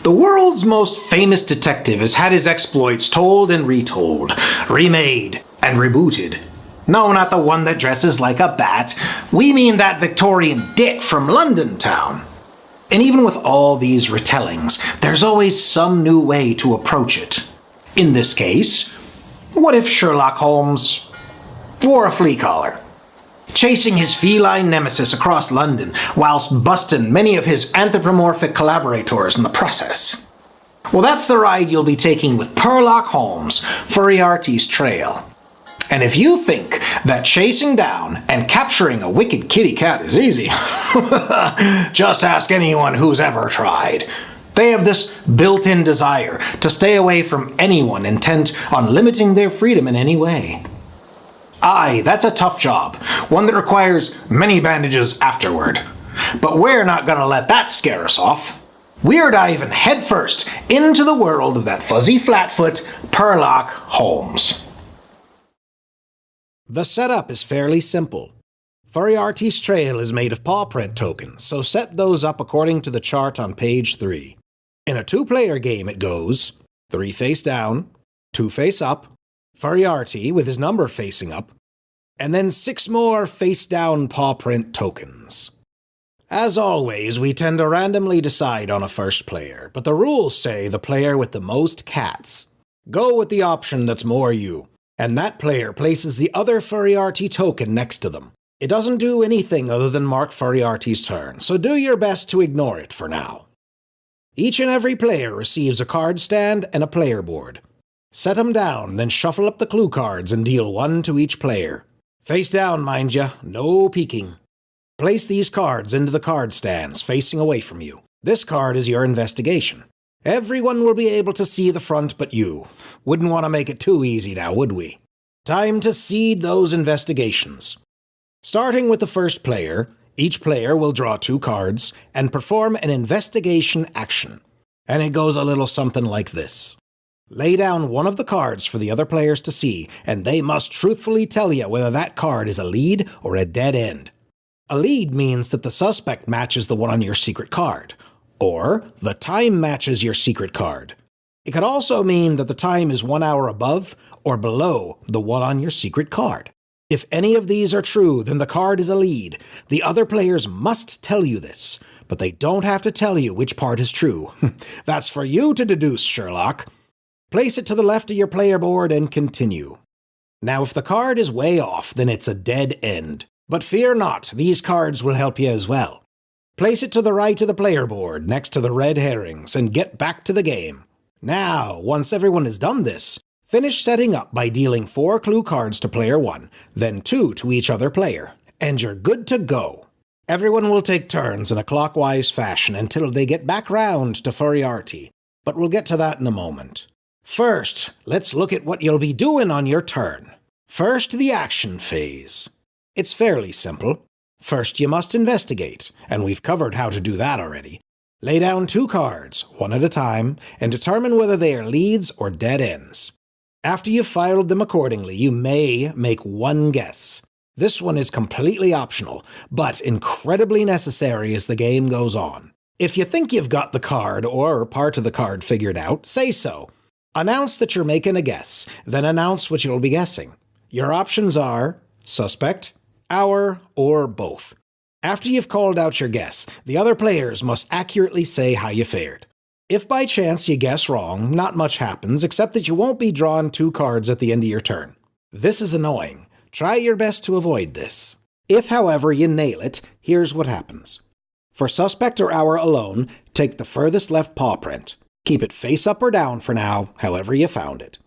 The world's most famous detective has had his exploits told and retold, remade and rebooted. No, not the one that dresses like a bat. We mean that Victorian Dick from London town. And even with all these retellings, there's always some new way to approach it. In this case, what if Sherlock Holmes wore a flea collar, chasing his feline nemesis across London whilst busting many of his anthropomorphic collaborators in the process? Well, that's the ride you'll be taking with Purrrrlock Holmes, Furriarty's Trail. And if you think that chasing down and capturing a wicked kitty cat is easy, just ask anyone who's ever tried. They have this built-in desire to stay away from anyone intent on limiting their freedom in any way. Aye, that's a tough job, one that requires many bandages afterward. But we're not gonna let that scare us off. We're diving headfirst into the world of that fuzzy flatfoot, Purrrrlock Holmes. The setup is fairly simple. Furriarty's Trail is made of paw print tokens, so set those up according to the chart on page 3. In a 2-player game it goes 3 face down, 2 face up, Furriarty with his number facing up, and then 6 more face down paw print tokens. As always, we tend to randomly decide on a first player, but the rules say the player with the most cats. Go with the option that's more you. And that player places the other Furriarty token next to them. It doesn't do anything other than mark Furriarty's turn, so do your best to ignore it for now. Each and every player receives a card stand and a player board. Set them down, then shuffle up the clue cards and deal 1 to each player. Face down, mind ya, no peeking. Place these cards into the card stands, facing away from you. This card is your investigation. Everyone will be able to see the front but you. Wouldn't want to make it too easy now, would we? Time to seed those investigations. Starting with the first player, each player will draw 2 cards and perform an investigation action. And it goes a little something like this. Lay down one of the cards for the other players to see, and they must truthfully tell you whether that card is a lead or a dead end. A lead means that the suspect matches the one on your secret card, or the time matches your secret card. It could also mean that the time is 1 hour above or below the one on your secret card. If any of these are true, then the card is a lead. The other players must tell you this, but they don't have to tell you which part is true. That's for you to deduce, Sherlock. Place it to the left of your player board and continue. Now, if the card is way off, then it's a dead end. But fear not, these cards will help you as well. Place it to the right of the player board, next to the red herrings, and get back to the game. Now, once everyone has done this, finish setting up by dealing 4 clue cards to player 1, then 2 to each other player, and you're good to go. Everyone will take turns in a clockwise fashion until they get back round to Furriarty, but we'll get to that in a moment. First, let's look at what you'll be doing on your turn. First, the action phase. It's fairly simple. First, you must investigate, and we've covered how to do that already. Lay down 2 cards, one at a time, and determine whether they are leads or dead ends. After you've filed them accordingly, you may make 1 guess. This one is completely optional, but incredibly necessary as the game goes on. If you think you've got the card or part of the card figured out, say so. Announce that you're making a guess, then announce what you'll be guessing. Your options are suspect, hour, or both. After you've called out your guess, the other players must accurately say how you fared. If by chance you guess wrong, not much happens except that you won't be drawn 2 cards at the end of your turn. This is annoying. Try your best to avoid this. If, however, you nail it, here's what happens. For suspect or hour alone, take the furthest left paw print. Keep it face up or down for now, however you found it.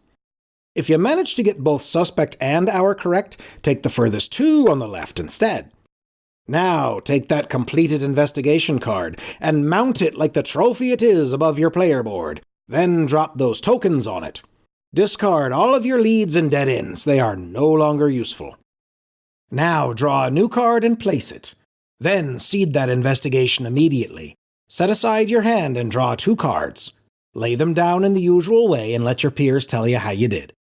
If you manage to get both suspect and hour correct, take the furthest 2 on the left instead. Now, take that completed investigation card and mount it like the trophy it is above your player board. Then drop those tokens on it. Discard all of your leads and dead ends. They are no longer useful. Now, draw a new card and place it. Then seed that investigation immediately. Set aside your hand and draw 2 cards. Lay them down in the usual way and let your peers tell you how you did.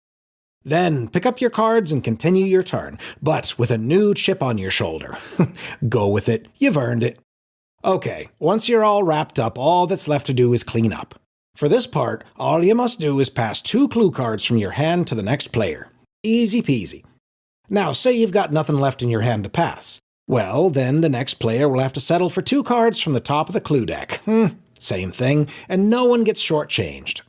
Then pick up your cards and continue your turn, but with a new chip on your shoulder. Go with it, you've earned it. Okay, once you're all wrapped up, all that's left to do is clean up. For this part, all you must do is pass 2 clue cards from your hand to the next player. Easy peasy. Now, say you've got nothing left in your hand to pass. Well, then the next player will have to settle for 2 cards from the top of the clue deck. Same thing, and no one gets shortchanged.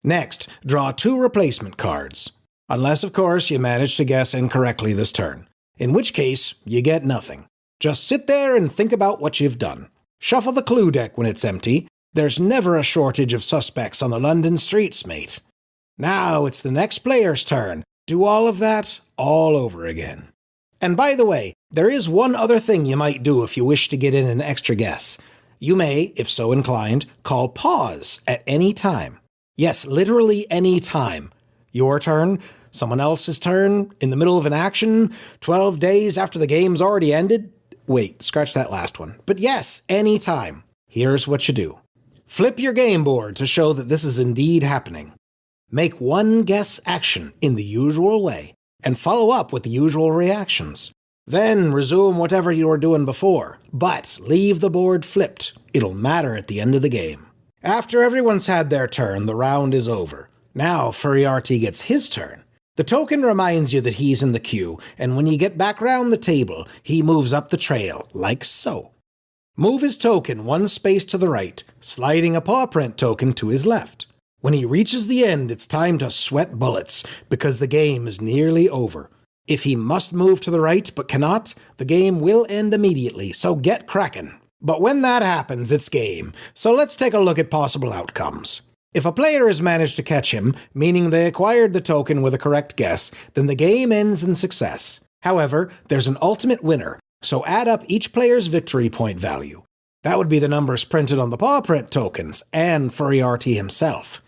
Next, draw 2 replacement cards. Unless, of course, you manage to guess incorrectly this turn. In which case, you get nothing. Just sit there and think about what you've done. Shuffle the clue deck when it's empty. There's never a shortage of suspects on the London streets, mate. Now it's the next player's turn. Do all of that all over again. And by the way, there is one other thing you might do if you wish to get in an extra guess. You may, if so inclined, call pause at any time. Yes, literally any time. Your turn, someone else's turn, in the middle of an action, 12 days after the game's already ended. Wait, scratch that last one. But yes, any time. Here's what you do. Flip your game board to show that this is indeed happening. Make one guess action in the usual way, and follow up with the usual reactions. Then resume whatever you were doing before, but leave the board flipped. It'll matter at the end of the game. After everyone's had their turn, the round is over. Now Furriarty gets his turn. The token reminds you that he's in the queue, and when you get back round the table, he moves up the trail, like so. Move his token 1 space to the right, sliding a paw print token to his left. When he reaches the end, it's time to sweat bullets, because the game is nearly over. If he must move to the right but cannot, the game will end immediately, so get cracking. But when that happens, it's game, so let's take a look at possible outcomes. If a player has managed to catch him, meaning they acquired the token with a correct guess, then the game ends in success. However, there's an ultimate winner, so add up each player's victory point value. That would be the numbers printed on the paw print tokens, and Furriarty himself.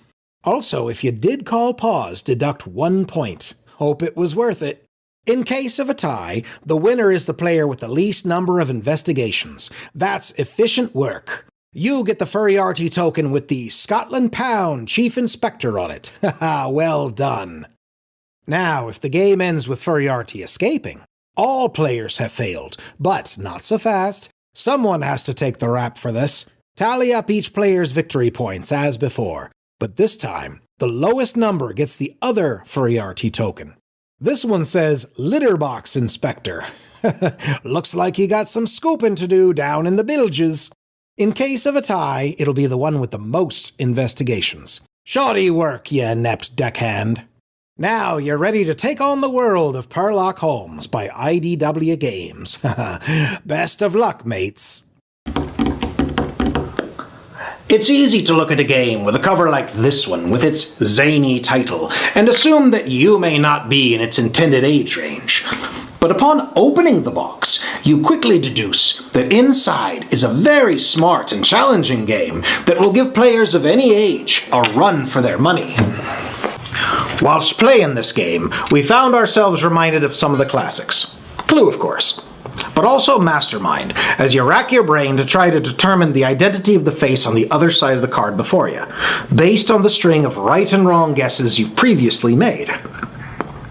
Also, if you did call pause, deduct 1 point. Hope it was worth it. In case of a tie, the winner is the player with the least number of investigations. That's efficient work. You get the Furriarty token with the Scotland Pound Chief Inspector on it. Haha, well done. Now, if the game ends with Furriarty escaping, all players have failed, but not so fast. Someone has to take the rap for this. Tally up each player's victory points as before, but this time, the lowest number gets the other Furriarty token. This one says Litterbox Inspector. Looks like you got some scooping to do down in the bilges. In case of a tie, it'll be the one with the most investigations. Shoddy work, you inept deckhand. Now you're ready to take on the world of Purrrrlock Holmes by IDW Games. Best of luck, mates. It's easy to look at a game with a cover like this one with its zany title and assume that you may not be in its intended age range. But upon opening the box, you quickly deduce that inside is a very smart and challenging game that will give players of any age a run for their money. Whilst playing this game, we found ourselves reminded of some of the classics. Clue, of course. But also Mastermind, as you rack your brain to try to determine the identity of the face on the other side of the card before you, based on the string of right and wrong guesses you've previously made.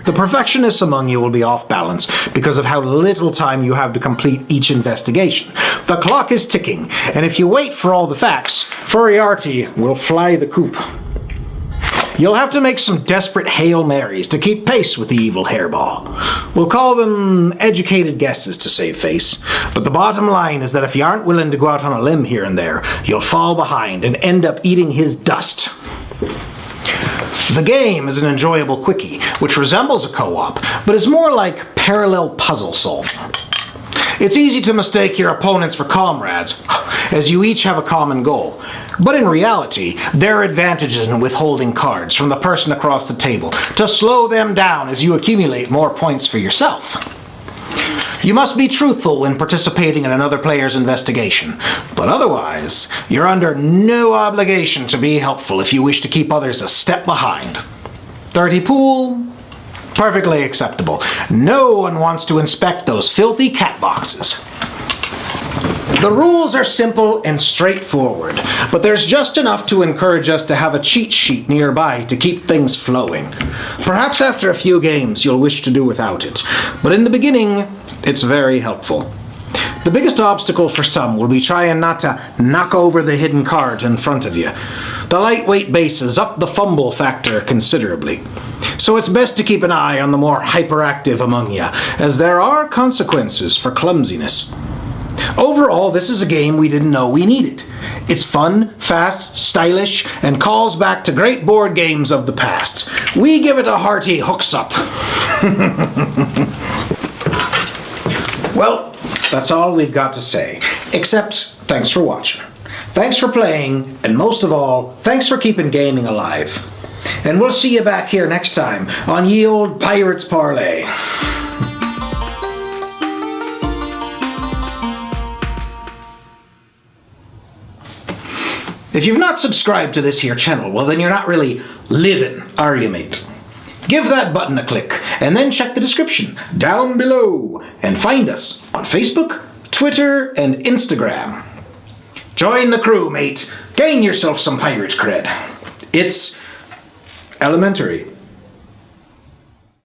The perfectionists among you will be off balance because of how little time you have to complete each investigation. The clock is ticking, and if you wait for all the facts, Furriarty will fly the coop. You'll have to make some desperate Hail Marys to keep pace with the evil hairball. We'll call them educated guesses to save face, but the bottom line is that if you aren't willing to go out on a limb here and there, you'll fall behind and end up eating his dust. The game is an enjoyable quickie, which resembles a co-op, but is more like parallel puzzle solving. It's easy to mistake your opponents for comrades, as you each have a common goal. But in reality, there are advantages in withholding cards from the person across the table to slow them down as you accumulate more points for yourself. You must be truthful when participating in another player's investigation, but otherwise, you're under no obligation to be helpful if you wish to keep others a step behind. Dirty pool? Perfectly acceptable. No one wants to inspect those filthy cat boxes. The rules are simple and straightforward, but there's just enough to encourage us to have a cheat sheet nearby to keep things flowing. Perhaps after a few games you'll wish to do without it, but in the beginning, it's very helpful. The biggest obstacle for some will be trying not to knock over the hidden cart in front of you. The lightweight bases up the fumble factor considerably. So it's best to keep an eye on the more hyperactive among you, as there are consequences for clumsiness. Overall, this is a game we didn't know we needed. It's fun, fast, stylish, and calls back to great board games of the past. We give it a hearty hooks up. Well, that's all we've got to say. Except, thanks for watching. Thanks for playing, and most of all, thanks for keeping gaming alive. And we'll see you back here next time on Ye Old Pirates Parley. If you've not subscribed to this here channel, well then you're not really living, are you, mate? Give that button a click, and then check the description down below, and find us on Facebook, Twitter, and Instagram. Join the crew, mate. Gain yourself some pirate cred. It's elementary.